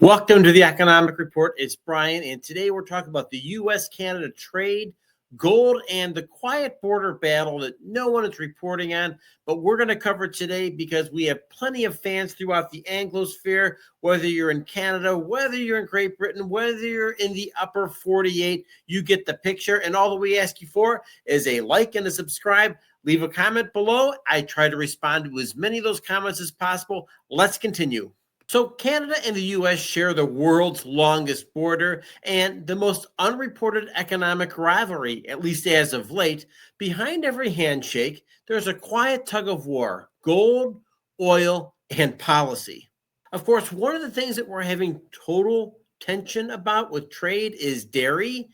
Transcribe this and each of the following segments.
Welcome to the Economic Report. It's Brian, and today we're talking about the U.S.-Canada trade, gold, and the quiet border battle that no one is reporting on, but we're going to cover today because we have plenty of fans throughout the Anglosphere, whether you're in Canada, whether you're in Great Britain, whether you're in the upper 48, you get the picture, and all that we ask you for is a like and a subscribe. Leave a comment below. I try to respond to as many of those comments as possible. Let's continue. So Canada and the U.S. share the world's longest border and the most unreported economic rivalry, at least as of late. Behind every handshake, there's a quiet tug of war: gold, oil, and policy. Of course, one of the things that we're having total tension about with trade is dairy,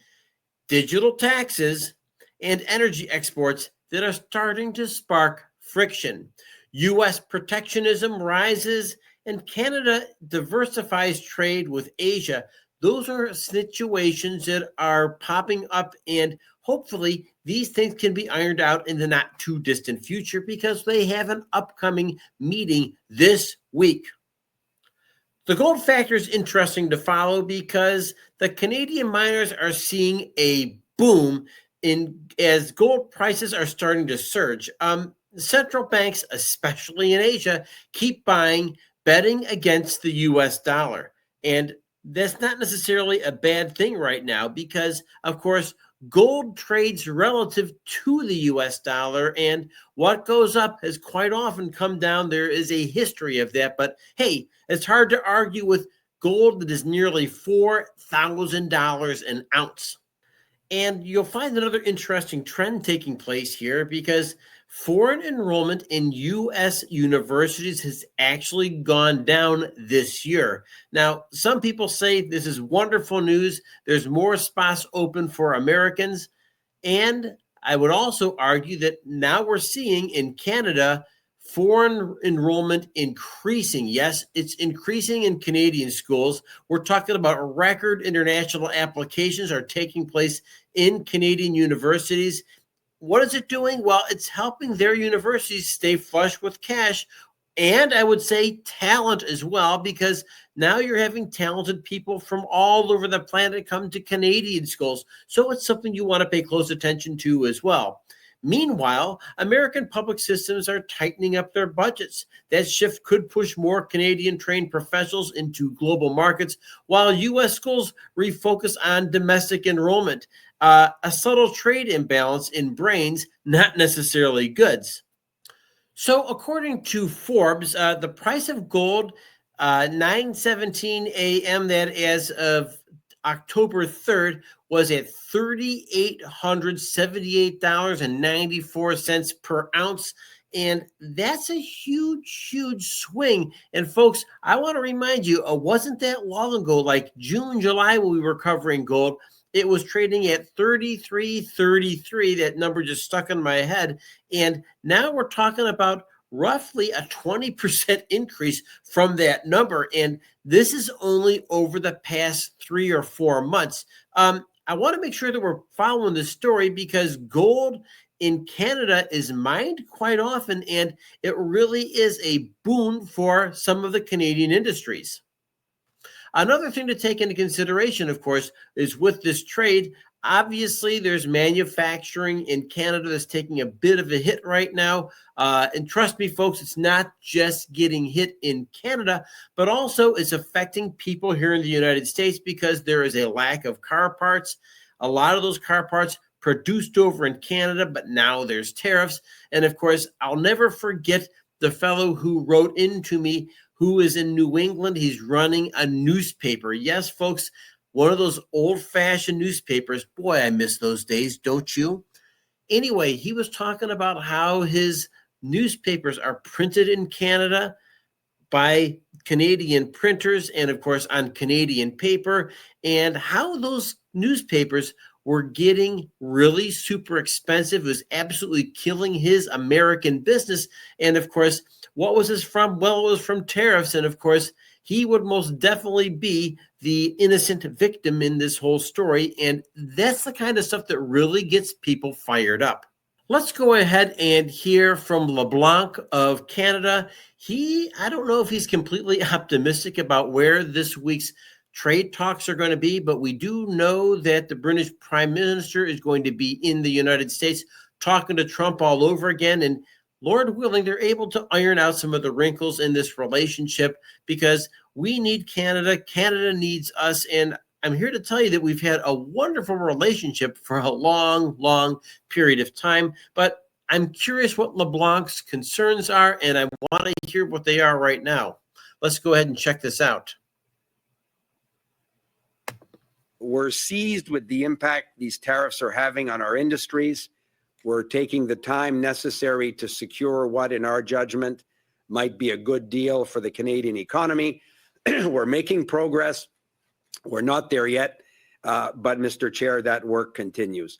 digital taxes, and energy exports that are starting to spark friction. U.S. protectionism rises and Canada diversifies trade with Asia. Those are situations that are popping up, and hopefully these things can be ironed out in the not too distant future because they have an upcoming meeting this week. The gold factor is interesting to follow because the Canadian miners are seeing a boom as gold prices are starting to surge. Central banks, especially in Asia, keep buying, betting against the US dollar. And that's not necessarily a bad thing right now because, of course, gold trades relative to the US dollar, and what goes up has quite often come down. There is a history of that, but hey, it's hard to argue with gold that is nearly $4,000 an ounce. And you'll find another interesting trend taking place here because foreign enrollment in U.S. universities has actually gone down this year. Now, some people say this is wonderful news. There's more spots open for Americans. And I would also argue that now we're seeing in Canada foreign enrollment increasing. Yes, it's increasing in Canadian schools. We're talking about record international applications are taking place in Canadian universities. What is it doing? Well, it's helping their universities stay flush with cash, and I would say talent as well, because now you're having talented people from all over the planet come to Canadian schools. So it's something you want to pay close attention to as well. Meanwhile, American public systems are tightening up their budgets. That shift could push more Canadian trained professionals into global markets, while U.S. schools refocus on domestic enrollment. A subtle trade imbalance in brains, not necessarily goods. So according to Forbes, the price of gold, 9:17 a.m., that as of October 3rd, was at $3,878.94 per ounce. And that's a huge, huge swing. And folks, I want to remind you, it wasn't that long ago, like June, July, when we were covering gold, it was trading at 33.33. That number just stuck in my head. And now we're talking about roughly a 20% increase from that number. And this is only over the past 3 or 4 months. I want to make sure that we're following this story because gold in Canada is mined quite often, and it really is a boon for some of the Canadian industries. Another thing to take into consideration, of course, is with this trade, obviously there's manufacturing in Canada that's taking a bit of a hit right now. And trust me, folks, it's not just getting hit in Canada, but also it's affecting people here in the United States because there is a lack of car parts. A lot of those car parts produced over in Canada, but now there's tariffs. And of course, I'll never forget the fellow who wrote into me who is in New England. He's running a newspaper. Yes, folks, one of those old-fashioned newspapers. Boy, I miss those days, don't you? Anyway, he was talking about how his newspapers are printed in Canada by Canadian printers and, of course, on Canadian paper, and how those newspapers were getting really super expensive. It was absolutely killing his American business. And, of course, what was this from? Well, it was from tariffs. And, of course, he would most definitely be the innocent victim in this whole story. And that's the kind of stuff that really gets people fired up. Let's go ahead and hear from LeBlanc of Canada. I don't know if he's completely optimistic about where this week's trade talks are going to be, but we do know that the British Prime Minister is going to be in the United States talking to Trump all over again. And Lord willing, they're able to iron out some of the wrinkles in this relationship because we need Canada. Canada needs us. And I'm here to tell you that we've had a wonderful relationship for a long, long period of time. But I'm curious what LeBlanc's concerns are, and I want to hear what they are right now. Let's go ahead and check this out. We're seized with the impact these tariffs are having on our industries. We're taking the time necessary to secure what, in our judgment, might be a good deal for the Canadian economy. We're making progress. We're not there yet, but Mr. Chair, that work continues.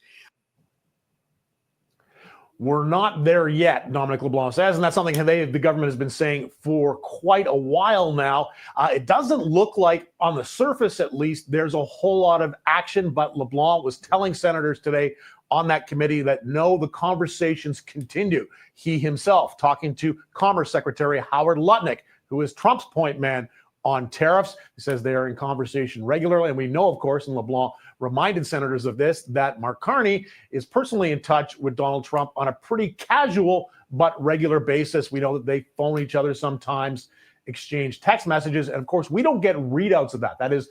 We're not there yet, Dominic LeBlanc says, and that's something the government has been saying for quite a while now. It doesn't look like, on the surface at least, there's a whole lot of action, but LeBlanc was telling senators today on that committee that no, the conversations continue. He himself talking to Commerce Secretary Howard Lutnick, who is Trump's point man on tariffs. He says they are in conversation regularly. And we know, of course, and LeBlanc reminded senators of this, that Mark Carney is personally in touch with Donald Trump on a pretty casual but regular basis. We know that they phone each other sometimes, exchange text messages. And of course, we don't get readouts of that. That is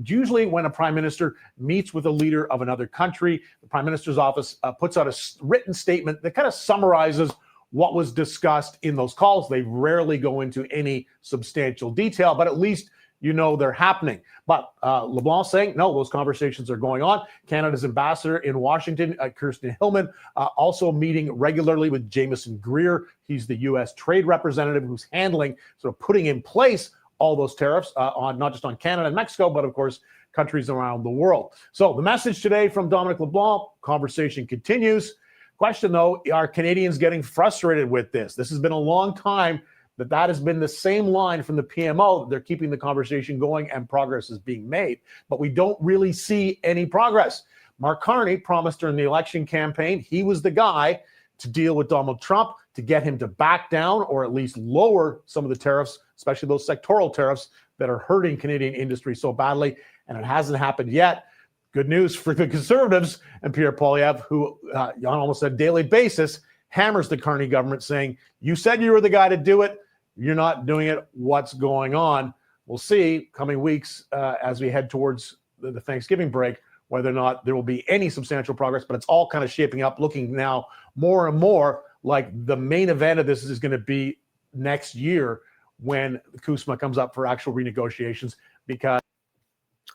usually when a prime minister meets with a leader of another country, the prime minister's office puts out a written statement that kind of summarizes what was discussed in those calls. They rarely go into any substantial detail, but at least you know they're happening. But LeBlanc saying, no, those conversations are going on. Canada's ambassador in Washington, Kirsten Hillman, also meeting regularly with Jameson Greer. He's the U.S. trade representative who's handling, sort of putting in place all those tariffs on not just on Canada and Mexico, but of course, countries around the world. So the message today from Dominic LeBlanc, conversation continues. Question, though, are Canadians getting frustrated with this? This has been a long time that has been the same line from the PMO. They're keeping the conversation going and progress is being made. But we don't really see any progress. Mark Carney promised during the election campaign he was the guy to deal with Donald Trump, to get him to back down or at least lower some of the tariffs, especially those sectoral tariffs that are hurting Canadian industry so badly. And it hasn't happened yet. Good news for the Conservatives and Pierre Poilievre, who on almost a daily basis hammers the Carney government saying, you said you were the guy to do it. You're not doing it. What's going on? We'll see coming weeks as we head towards the Thanksgiving break, whether or not there will be any substantial progress, but it's all kind of shaping up, looking now more and more like the main event of this is going to be next year when the CUSMA comes up for actual renegotiations, because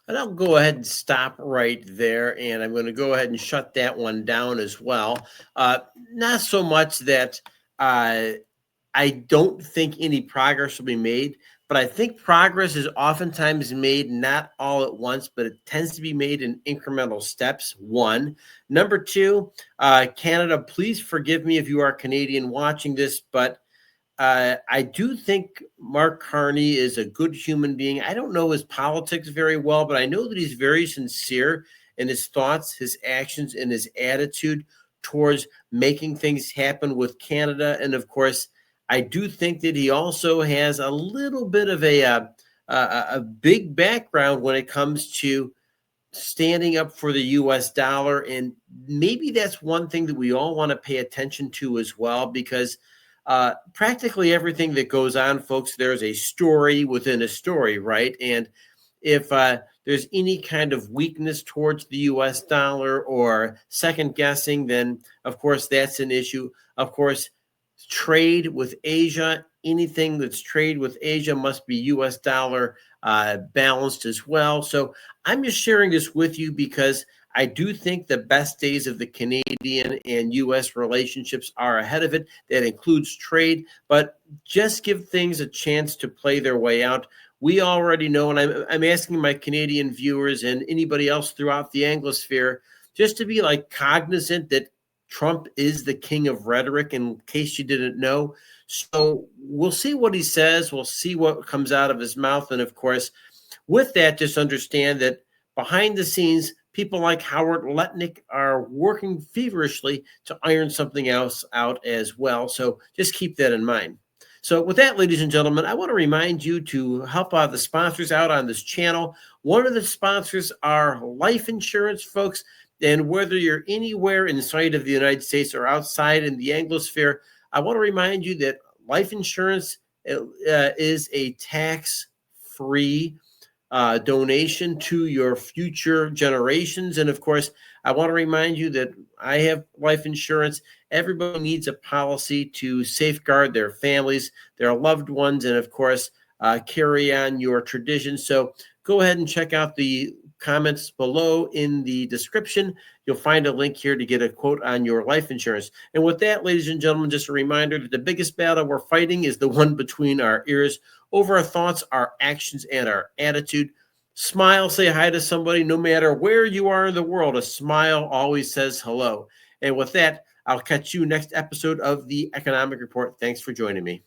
And I'll go ahead and stop right there, and I'm going to go ahead and shut that one down as well. Not so much that I don't think any progress will be made, but I think progress is oftentimes made not all at once, but it tends to be made in incremental steps, one. Number two, Canada, please forgive me if you are Canadian watching this, but I do think Mark Carney is a good human being. I don't know his politics very well, but I know that he's very sincere in his thoughts, his actions, and his attitude towards making things happen with Canada. And of course, I do think that he also has a little bit of a big background when it comes to standing up for the U.S. dollar. And maybe that's one thing that we all want to pay attention to as well, because practically everything that goes on, folks, there's a story within a story, right? And if there's any kind of weakness towards the U.S. dollar or second guessing, then of course that's an issue. Of course, trade with Asia, anything that's trade with Asia must be U.S. dollar balanced as well. So I'm just sharing this with you because I do think the best days of the Canadian and U.S. relationships are ahead of it. That includes trade, but just give things a chance to play their way out. We already know, and I'm asking my Canadian viewers and anybody else throughout the Anglosphere just to be like cognizant that Trump is the king of rhetoric, in case you didn't know. So we'll see what he says. We'll see what comes out of his mouth. And of course, with that, just understand that behind the scenes, people like Howard Letnick are working feverishly to iron something else out as well. So just keep that in mind. So with that, ladies and gentlemen, I want to remind you to help the sponsors out on this channel. One of the sponsors are life insurance, folks. And whether you're anywhere inside of the United States or outside in the Anglosphere, I want to remind you that life insurance is a tax-free donation to your future generations. And of course, I want to remind you that I have life insurance. Everybody needs a policy to safeguard their families, their loved ones, and of course, carry on your traditions. So go ahead and check out the comments below in the description. You'll find a link here to get a quote on your life insurance. And with that, ladies and gentlemen, just a reminder that the biggest battle we're fighting is the one between our ears, over our thoughts, our actions, and our attitude. Smile, say hi to somebody, no matter where you are in the world. A smile always says hello. And with that, I'll catch you next episode of the Economic Report. Thanks for joining me.